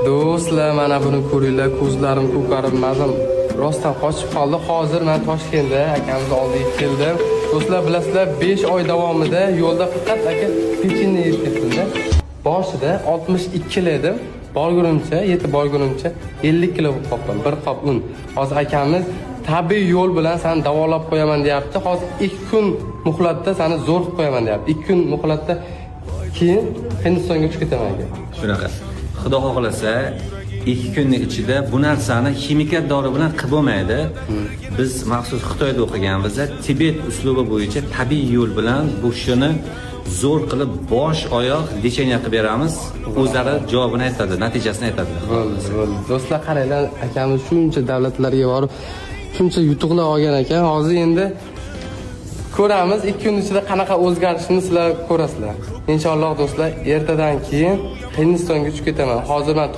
Do'stlar, mana buni ko'ringlar, ko'zlarim ko'karib, mazam rostdan qochib qoldi. Hozir men Toshkentda akamiz oldiga keldim. Do'stlar, bilasizlar, 5 oy davomida yo'lda faqat aka pechenye yeb ketdim-da. Boshida 62 kilo edim. Yetib borgunimcha 50 kilo bo'lib qoldim. Bir qop un. Hozir akamiz tabiiy yo'l bilan seni davolab qo'yaman deyapti. Hozir 2 kun muhlatda seni zo'r qilib qo'yaman deyapti. 2 kun muhlatda keyin Hindistonga uchib ketaman aka. Shunaqa. Xudo xohlasa 2 kunning ichida bu narsani ximikat dori bilan qilib bo'lmaydi. Biz maxsus Xitoyda o'qiganmizda Tibet uslubi bo'yicha tabiiy yo'l bilan bu ishni zo'r qilib bosh oyoq lecheniya qilib beramiz. O'zlari javobini aytadi, natijasini aytadi. Bo'ldi. Do'stlar, qaranglar, akamiz shuncha davlatlarga borib, shuncha yutuqlar olgan ekan. Hozir endi ko'ramiz 2 kun ichida qanaqa o'zgarishini sizlar ko'rasizlar. Inshaalloh do'stlar, ertadan keyin Hindistonga uchib ketaman. Hozir men